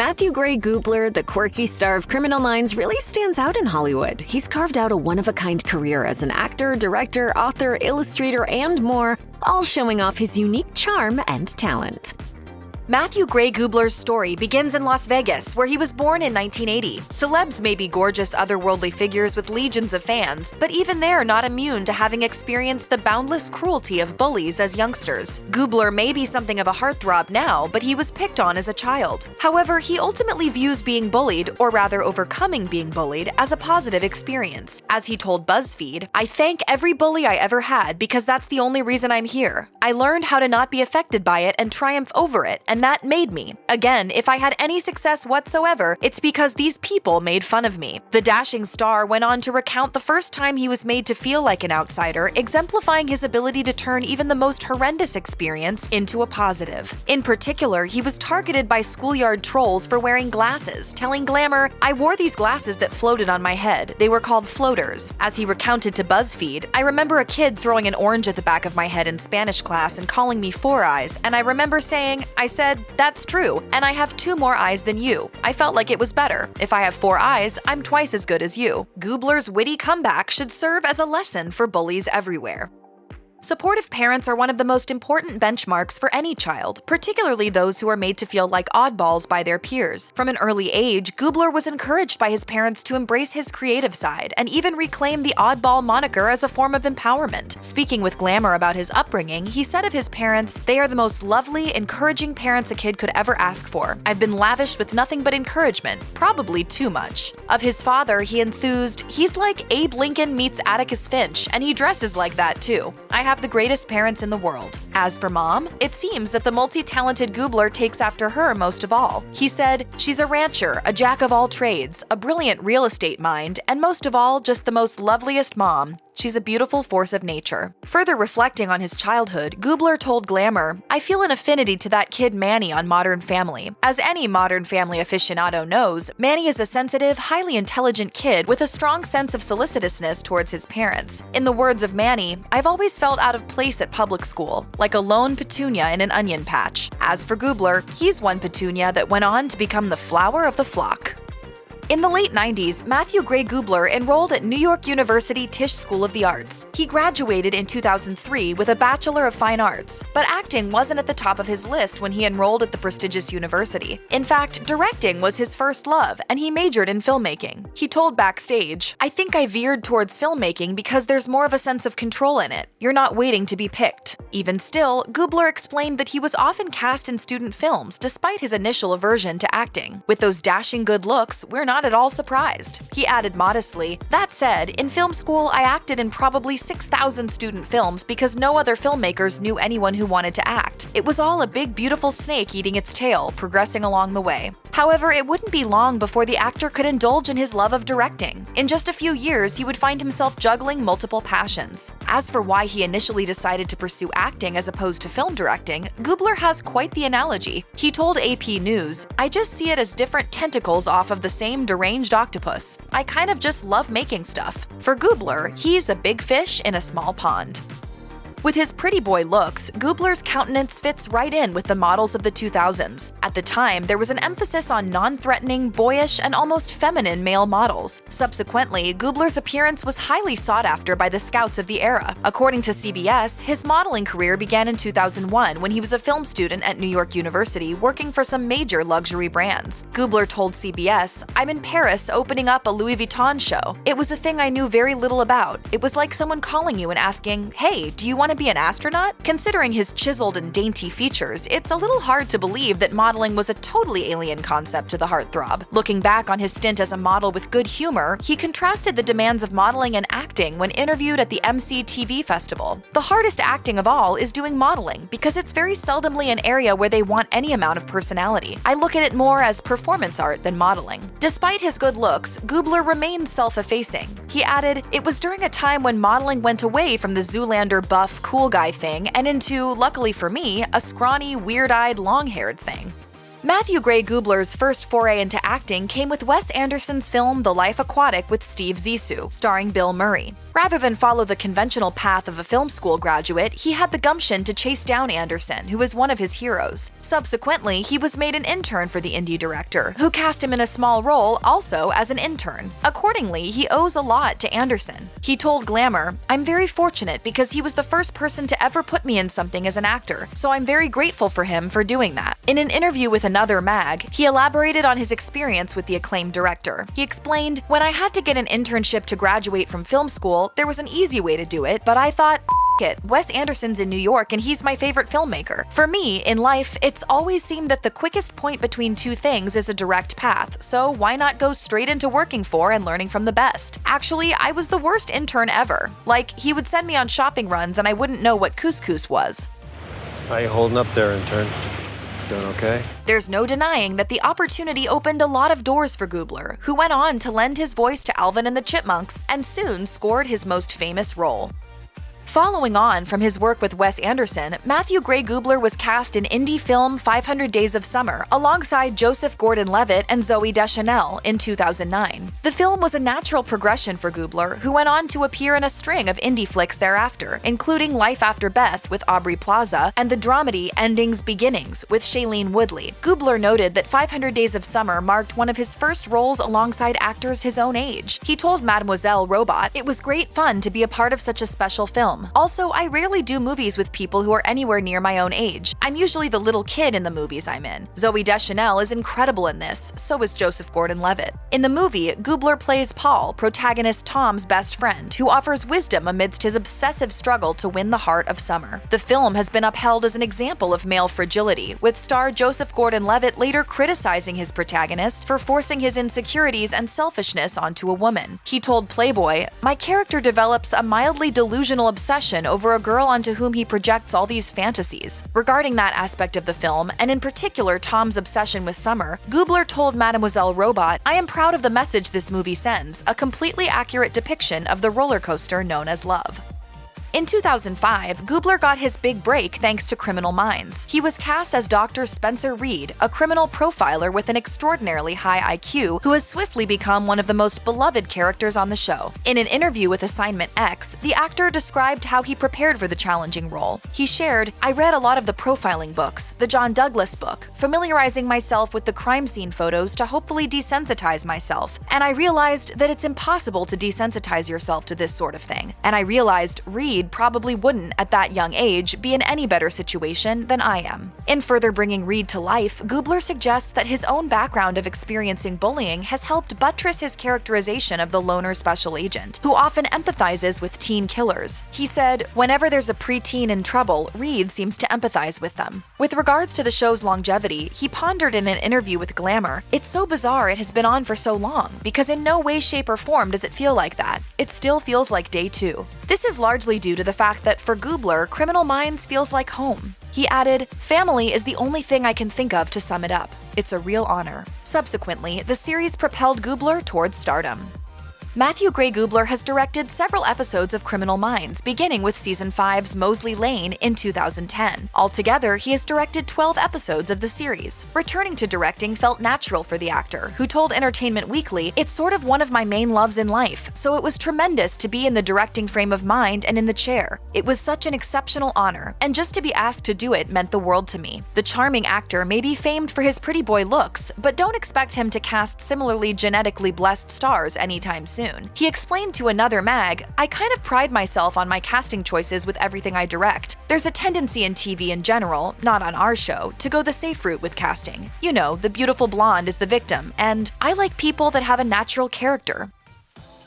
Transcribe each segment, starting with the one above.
Matthew Gray Gubler, the quirky star of Criminal Minds, really stands out in Hollywood. He's carved out a one-of-a-kind career as an actor, director, author, illustrator, and more, all showing off his unique charm and talent. Matthew Gray Gubler's story begins in Las Vegas, where he was born in 1980. Celebs may be gorgeous otherworldly figures with legions of fans, but even they're not immune to having experienced the boundless cruelty of bullies as youngsters. Gubler may be something of a heartthrob now, but he was picked on as a child. However, he ultimately views being bullied, or rather overcoming being bullied, as a positive experience. As he told BuzzFeed, "I thank every bully I ever had because that's the only reason I'm here. I learned how to not be affected by it and triumph over it, and that made me. Again, if I had any success whatsoever, it's because these people made fun of me." The dashing star went on to recount the first time he was made to feel like an outsider, exemplifying his ability to turn even the most horrendous experience into a positive. In particular, he was targeted by schoolyard trolls for wearing glasses, telling Glamour, "I wore these glasses that floated on my head. They were called floaters." As he recounted to BuzzFeed, "I remember a kid throwing an orange at the back of my head in Spanish class and calling me Four Eyes, and I remember saying, I said, 'That's true, and I have 2 more eyes than you.' I felt like it was better. If I have 4 eyes, I'm twice as good as you." Gubler's witty comeback should serve as a lesson for bullies everywhere. Supportive parents are one of the most important benchmarks for any child, particularly those who are made to feel like oddballs by their peers. From an early age, Gubler was encouraged by his parents to embrace his creative side and even reclaim the oddball moniker as a form of empowerment. Speaking with Glamour about his upbringing, he said of his parents, "They are the most lovely, encouraging parents a kid could ever ask for. I've been lavished with nothing but encouragement, probably too much." Of his father, he enthused, "He's like Abe Lincoln meets Atticus Finch, and he dresses like that too. I have the greatest parents in the world." As for Mom, it seems that the multi-talented Gubler takes after her most of all. He said, "She's a rancher, a jack of all trades, a brilliant real estate mind, and most of all, just the most loveliest mom. She's a beautiful force of nature." Further reflecting on his childhood, Gubler told Glamour, "I feel an affinity to that kid Manny on Modern Family. As any Modern Family aficionado knows, Manny is a sensitive, highly intelligent kid with a strong sense of solicitousness towards his parents. In the words of Manny, I've always felt out of place at public school, like a lone petunia in an onion patch." As for Gubler, he's one petunia that went on to become the flower of the flock. In the late 90s, Matthew Gray Gubler enrolled at New York University Tisch School of the Arts. He graduated in 2003 with a Bachelor of Fine Arts, but acting wasn't at the top of his list when he enrolled at the prestigious university. In fact, directing was his first love, and he majored in filmmaking. He told Backstage, "I think I veered towards filmmaking because there's more of a sense of control in it. You're not waiting to be picked." Even still, Gubler explained that he was often cast in student films despite his initial aversion to acting. "With those dashing good looks, we're not at all surprised." He added modestly, "That said, in film school I acted in probably 6,000 student films because no other filmmakers knew anyone who wanted to act. It was all a big beautiful snake eating its tail, progressing along the way." However, it wouldn't be long before the actor could indulge in his love of directing. In just a few years, he would find himself juggling multiple passions. As for why he initially decided to pursue acting as opposed to film directing, Gubler has quite the analogy. He told AP News, "I just see it as different tentacles off of the same deranged octopus. I kind of just love making stuff." For Gubler, he's a big fish in a small pond. With his pretty boy looks, Gubler's countenance fits right in with the models of the 2000s. At the time, there was an emphasis on non-threatening, boyish, and almost feminine male models. Subsequently, Gubler's appearance was highly sought after by the scouts of the era. According to CBS, his modeling career began in 2001 when he was a film student at New York University working for some major luxury brands. Gubler told CBS, "I'm in Paris opening up a Louis Vuitton show. It was a thing I knew very little about. It was like someone calling you and asking, 'Hey, do you want to be an astronaut?' Considering his chiseled and dainty features, it's a little hard to believe that modeling was a totally alien concept to the heartthrob. Looking back on his stint as a model with good humor, he contrasted the demands of modeling and acting when interviewed at the MC TV Festival. "The hardest acting of all is doing modeling because it's very seldomly an area where they want any amount of personality. I look at it more as performance art than modeling." Despite his good looks, Gubler remained self-effacing. He added, "It was during a time when modeling went away from the Zoolander buff, cool guy thing and into, luckily for me, a scrawny, weird-eyed, long-haired thing." Matthew Gray Gubler's first foray into acting came with Wes Anderson's film The Life Aquatic with Steve Zissou, starring Bill Murray. Rather than follow the conventional path of a film school graduate, he had the gumption to chase down Anderson, who was one of his heroes. Subsequently, he was made an intern for the indie director, who cast him in a small role also as an intern. Accordingly, he owes a lot to Anderson. He told Glamour, "I'm very fortunate because he was the first person to ever put me in something as an actor, so I'm very grateful for him for doing that." In an interview with another mag, he elaborated on his experience with the acclaimed director. He explained, "When I had to get an internship to graduate from film school, there was an easy way to do it, but I thought, it. Wes Anderson's in New York and he's my favorite filmmaker. For me, in life, it's always seemed that the quickest point between two things is a direct path, so why not go straight into working for and learning from the best? Actually, I was the worst intern ever. Like, he would send me on shopping runs and I wouldn't know what couscous was." How you holding up there, intern? Doing okay? There's no denying that the opportunity opened a lot of doors for Gubler, who went on to lend his voice to Alvin and the Chipmunks and soon scored his most famous role. Following on from his work with Wes Anderson, Matthew Gray Gubler was cast in indie film 500 Days of Summer alongside Joseph Gordon-Levitt and Zooey Deschanel in 2009. The film was a natural progression for Gubler, who went on to appear in a string of indie flicks thereafter, including Life After Beth with Aubrey Plaza and the dramedy Endings Beginnings with Shailene Woodley. Gubler noted that 500 Days of Summer marked one of his first roles alongside actors his own age. He told Mademoiselle Robot, "It was great fun to be a part of such a special film. Also, I rarely do movies with people who are anywhere near my own age. I'm usually the little kid in the movies I'm in. Zooey Deschanel is incredible in this, so is Joseph Gordon-Levitt." In the movie, Gubler plays Paul, protagonist Tom's best friend, who offers wisdom amidst his obsessive struggle to win the heart of Summer. The film has been upheld as an example of male fragility, with star Joseph Gordon-Levitt later criticizing his protagonist for forcing his insecurities and selfishness onto a woman. He told Playboy, "My character develops a mildly delusional obsession over a girl onto whom he projects all these fantasies." Regarding that aspect of the film, and in particular Tom's obsession with Summer, Gubler told Mademoiselle Robot, "I am proud of the message this movie sends, a completely accurate depiction of the roller coaster known as love." In 2005, Gubler got his big break thanks to Criminal Minds. He was cast as Dr. Spencer Reid, a criminal profiler with an extraordinarily high IQ who has swiftly become one of the most beloved characters on the show. In an interview with Assignment X, the actor described how he prepared for the challenging role. He shared, "I read a lot of the profiling books, the John Douglas book, familiarizing myself with the crime scene photos to hopefully desensitize myself. And I realized that it's impossible to desensitize yourself to this sort of thing. And I realized Reid probably wouldn't, at that young age, be in any better situation than I am." In further bringing Reid to life, Gubler suggests that his own background of experiencing bullying has helped buttress his characterization of the loner special agent, who often empathizes with teen killers. He said, "Whenever there's a preteen in trouble, Reid seems to empathize with them." With regards to the show's longevity, he pondered in an interview with Glamour, "It's so bizarre it has been on for so long, because in no way, shape, or form does it feel like that. It still feels like day two." This is largely due to the fact that for Gubler, Criminal Minds feels like home. He added, "Family is the only thing I can think of to sum it up. It's a real honor." Subsequently, the series propelled Gubler towards stardom. Matthew Gray Gubler has directed several episodes of Criminal Minds, beginning with Season 5's Moseley Lane in 2010. Altogether, he has directed 12 episodes of the series. Returning to directing felt natural for the actor, who told Entertainment Weekly, "It's sort of one of my main loves in life, so it was tremendous to be in the directing frame of mind and in the chair. It was such an exceptional honor, and just to be asked to do it meant the world to me." The charming actor may be famed for his pretty boy looks, but don't expect him to cast similarly genetically blessed stars anytime soon. He explained to another mag, "I kind of pride myself on my casting choices with everything I direct. There's a tendency in TV in general, not on our show, to go the safe route with casting. You know, the beautiful blonde is the victim, and I like people that have a natural character."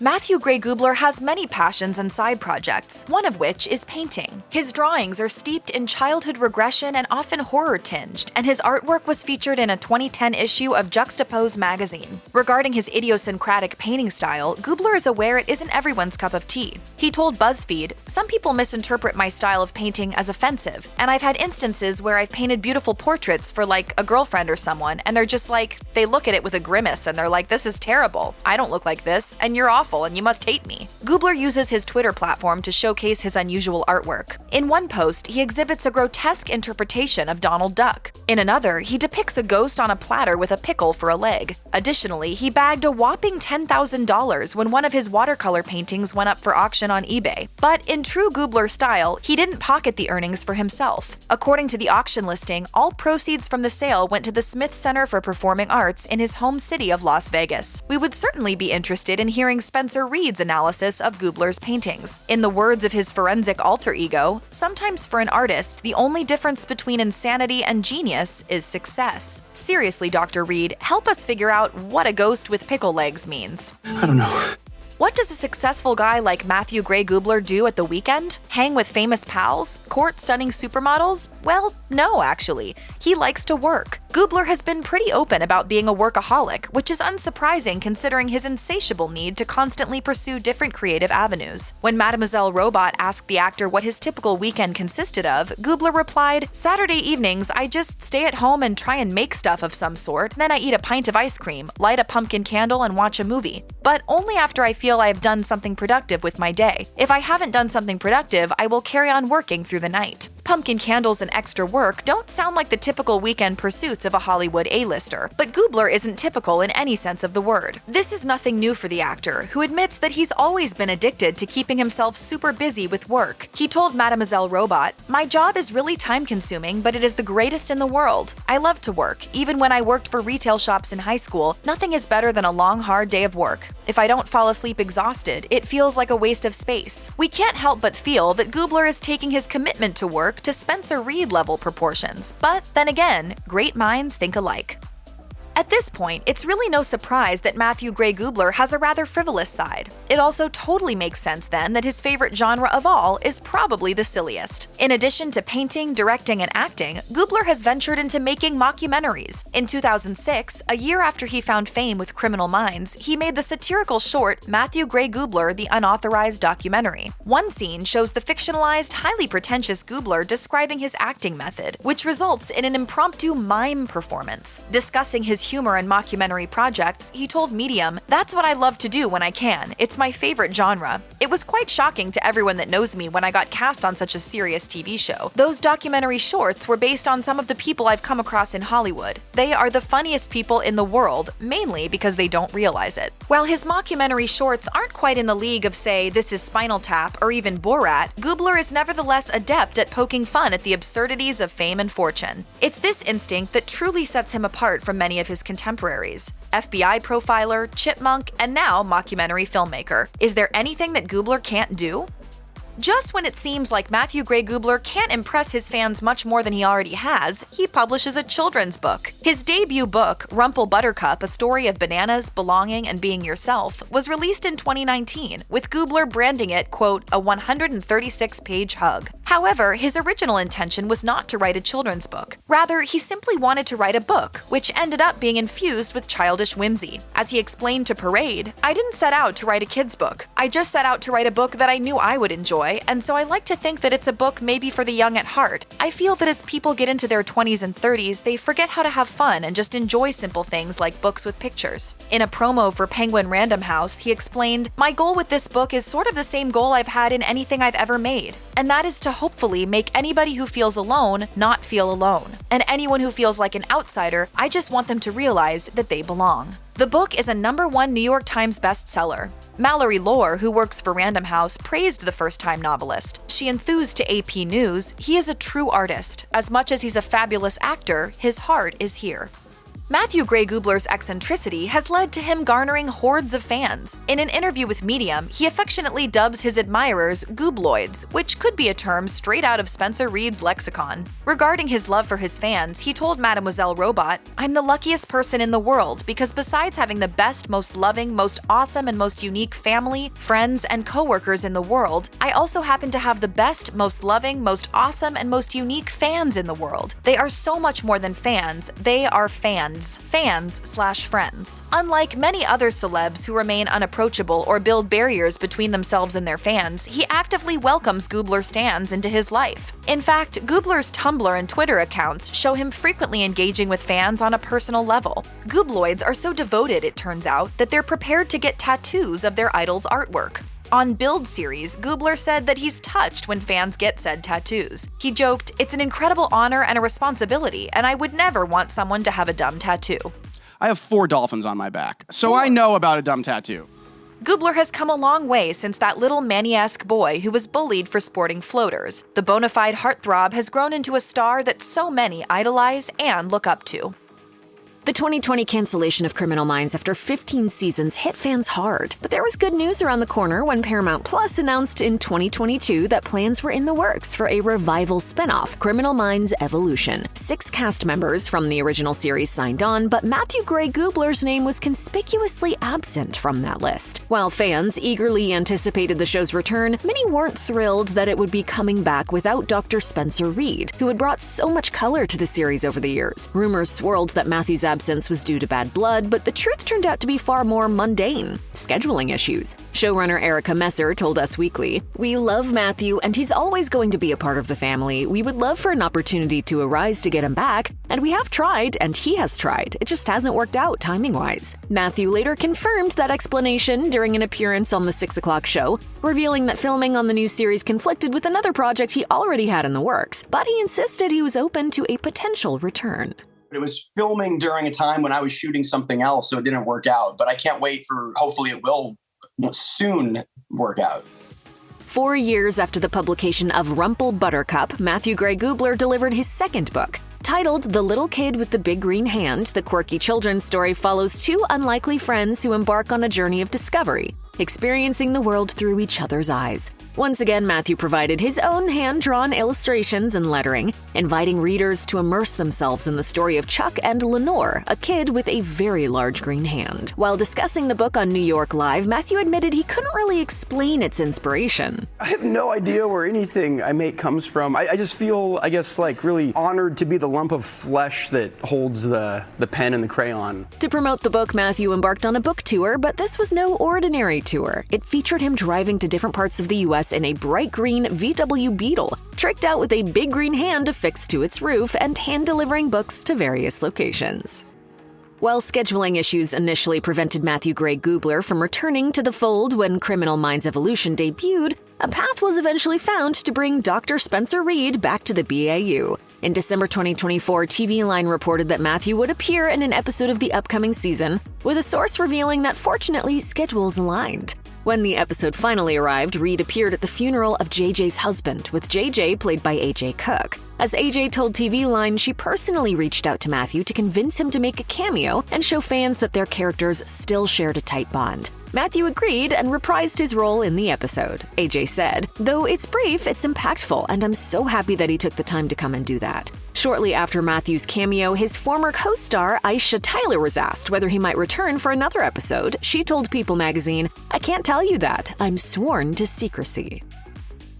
Matthew Gray Gubler has many passions and side projects, one of which is painting. His drawings are steeped in childhood regression and often horror-tinged, and his artwork was featured in a 2010 issue of Juxtapose magazine. Regarding his idiosyncratic painting style, Gubler is aware it isn't everyone's cup of tea. He told BuzzFeed, "Some people misinterpret my style of painting as offensive, and I've had instances where I've painted beautiful portraits for like a girlfriend or someone, and they're just like, they look at it with a grimace and they're like, 'This is terrible. I don't look like this, and you're awful.' awful and you must hate me." Gubler uses his Twitter platform to showcase his unusual artwork. In one post, he exhibits a grotesque interpretation of Donald Duck. In another, he depicts a ghost on a platter with a pickle for a leg. Additionally, he bagged a whopping $10,000 when one of his watercolor paintings went up for auction on eBay. But in true Gubler style, he didn't pocket the earnings for himself. According to the auction listing, all proceeds from the sale went to the Smith Center for Performing Arts in his home city of Las Vegas. We would certainly be interested in hearing Spencer Reid's analysis of Gubler's paintings. In the words of his forensic alter ego, "Sometimes for an artist, the only difference between insanity and genius is success." Seriously, Dr. Reid, help us figure out what a ghost with pickle legs means. I don't know. What does a successful guy like Matthew Gray Gubler do at the weekend? Hang with famous pals? Court stunning supermodels? Well, no, actually. He likes to work. Gubler has been pretty open about being a workaholic, which is unsurprising considering his insatiable need to constantly pursue different creative avenues. When Mademoiselle Robot asked the actor what his typical weekend consisted of, Gubler replied, "Saturday evenings, I just stay at home and try and make stuff of some sort, then I eat a pint of ice cream, light a pumpkin candle, and watch a movie. But only after I feel I have done something productive with my day. If I haven't done something productive, I will carry on working through the night." Pumpkin candles and extra work don't sound like the typical weekend pursuits of a Hollywood A-lister, but Gubler isn't typical in any sense of the word. This is nothing new for the actor, who admits that he's always been addicted to keeping himself super busy with work. He told Mademoiselle Robot, "My job is really time-consuming, but it is the greatest in the world. I love to work. Even when I worked for retail shops in high school, nothing is better than a long, hard day of work. If I don't fall asleep exhausted, it feels like a waste of space." We can't help but feel that Gubler is taking his commitment to work to Spencer Reid level proportions, but then again, great minds think alike. At this point, it's really no surprise that Matthew Gray Gubler has a rather frivolous side. It also totally makes sense then that his favorite genre of all is probably the silliest. In addition to painting, directing, and acting, Gubler has ventured into making mockumentaries. In 2006, a year after he found fame with Criminal Minds, he made the satirical short Matthew Gray Gubler: The Unauthorized Documentary. One scene shows the fictionalized, highly pretentious Gubler describing his acting method, which results in an impromptu mime performance. Discussing his humor and mockumentary projects, he told Medium, "That's what I love to do when I can. It's my favorite genre. It was quite shocking to everyone that knows me when I got cast on such a serious TV show. Those documentary shorts were based on some of the people I've come across in Hollywood. They are the funniest people in the world, mainly because they don't realize it." While his mockumentary shorts aren't quite in the league of, say, This Is Spinal Tap or even Borat, Gubler is nevertheless adept at poking fun at the absurdities of fame and fortune. It's this instinct that truly sets him apart from many of his contemporaries. FBI profiler, chipmunk, and now mockumentary filmmaker. Is there anything that Gubler can't do? Just when it seems like Matthew Gray Gubler can't impress his fans much more than he already has, he publishes a children's book. His debut book, Rumple Buttercup: A Story of Bananas, Belonging, and Being Yourself, was released in 2019, with Gubler branding it, quote, "a 136-page hug." However, his original intention was not to write a children's book. Rather, he simply wanted to write a book, which ended up being infused with childish whimsy. As he explained to Parade, "I didn't set out to write a kid's book. I just set out to write a book that I knew I would enjoy, and so I like to think that it's a book maybe for the young at heart. I feel that as people get into their 20s and 30s, they forget how to have fun and just enjoy simple things like books with pictures." In a promo for Penguin Random House, he explained, "My goal with this book is sort of the same goal I've had in anything I've ever made, and that is to hopefully make anybody who feels alone not feel alone. And anyone who feels like an outsider, I just want them to realize that they belong." The book is a #1 New York Times bestseller. Mallory Lohr, who works for Random House, praised the first-time novelist. She enthused to AP News, "He is a true artist. As much as he's a fabulous actor, his heart is here." Matthew Gray Gubler's eccentricity has led to him garnering hordes of fans. In an interview with Medium, he affectionately dubs his admirers Gubloids, which could be a term straight out of Spencer Reid's lexicon. Regarding his love for his fans, he told Mademoiselle Robot, "I'm the luckiest person in the world because besides having the best, most loving, most awesome, and most unique family, friends, and coworkers in the world, I also happen to have the best, most loving, most awesome, and most unique fans in the world. They are so much more than fans, they are fans. fans/friends. Unlike many other celebs who remain unapproachable or build barriers between themselves and their fans, he actively welcomes Gubler stans into his life. In fact, Gubler's Tumblr and Twitter accounts show him frequently engaging with fans on a personal level. Gubloids are so devoted, it turns out, that they're prepared to get tattoos of their idol's artwork. On Build series, Gubler said that he's touched when fans get said tattoos. He joked, "It's an incredible honor and a responsibility, and I would never want someone to have a dumb tattoo." I have 4 dolphins on my back, so I know about a dumb tattoo. Gubler has come a long way since that little Manny-esque boy who was bullied for sporting floaters. The bona fide heartthrob has grown into a star that so many idolize and look up to. The 2020 cancellation of Criminal Minds after 15 seasons hit fans hard, but there was good news around the corner when Paramount Plus announced in 2022 that plans were in the works for a revival spinoff, Criminal Minds Evolution. 6 cast members from the original series signed on, but Matthew Gray Gubler's name was conspicuously absent from that list. While fans eagerly anticipated the show's return, many weren't thrilled that it would be coming back without Dr. Spencer Reid, who had brought so much color to the series over the years. Rumors swirled that Matthew's absence was due to bad blood, but the truth turned out to be far more mundane: scheduling issues. Showrunner Erica Messer told Us Weekly, "We love Matthew, and he's always going to be a part of the family. We would love for an opportunity to arise to get him back, and we have tried, and he has tried. It just hasn't worked out timing-wise." Matthew later confirmed that explanation during an appearance on the 6 o'clock show, revealing that filming on the new series conflicted with another project he already had in the works, but he insisted he was open to a potential return. It was filming during a time when I was shooting something else, so it didn't work out. But I can't wait hopefully it will soon work out. 4 years after the publication of Rumple Buttercup, Matthew Gray Gubler delivered his second book. Titled The Little Kid with the Big Green Hand, the quirky children's story follows 2 unlikely friends who embark on a journey of discovery, experiencing the world through each other's eyes. Once again, Matthew provided his own hand-drawn illustrations and lettering, inviting readers to immerse themselves in the story of Chuck and Lenore, a kid with a very large green hand. While discussing the book on New York Live, Matthew admitted he couldn't really explain its inspiration. I have no idea where anything I make comes from. I just feel, really honored to be the lump of flesh that holds the pen and the crayon. To promote the book, Matthew embarked on a book tour, but this was no ordinary tour. It featured him driving to different parts of the U.S. in a bright green VW Beetle, tricked out with a big green hand affixed to its roof, and hand-delivering books to various locations. While scheduling issues initially prevented Matthew Gray Gubler from returning to the fold when Criminal Minds Evolution debuted, a path was eventually found to bring Dr. Spencer Reid back to the BAU. In December 2024, TV Line reported that Matthew would appear in an episode of the upcoming season, with a source revealing that fortunately schedules aligned. When the episode finally arrived, Reid appeared at the funeral of JJ's husband, with JJ played by AJ Cook. As AJ told TV Line, she personally reached out to Matthew to convince him to make a cameo and show fans that their characters still shared a tight bond. Matthew agreed and reprised his role in the episode. AJ said, "Though it's brief, it's impactful, and I'm so happy that he took the time to come and do that." Shortly after Matthew's cameo, his former co-star Aisha Tyler was asked whether he might return for another episode. She told People magazine, "I can't tell you that. I'm sworn to secrecy."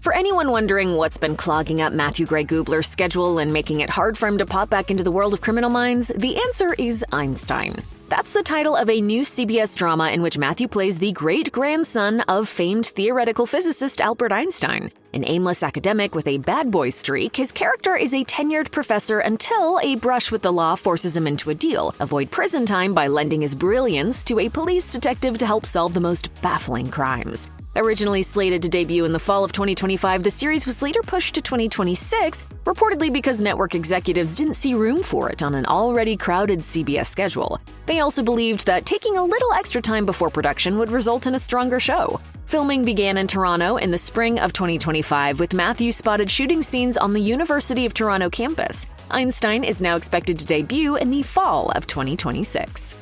For anyone wondering what's been clogging up Matthew Gray Gubler's schedule and making it hard for him to pop back into the world of Criminal Minds, the answer is Einstein. That's the title of a new CBS drama in which Matthew plays the great-grandson of famed theoretical physicist Albert Einstein. An aimless academic with a bad boy streak, his character is a tenured professor until a brush with the law forces him into a deal, avoid prison time by lending his brilliance to a police detective to help solve the most baffling crimes. Originally slated to debut in the fall of 2025, the series was later pushed to 2026, reportedly because network executives didn't see room for it on an already crowded CBS schedule. They also believed that taking a little extra time before production would result in a stronger show. Filming began in Toronto in the spring of 2025, with Matthew spotted shooting scenes on the University of Toronto campus. Einstein is now expected to debut in the fall of 2026.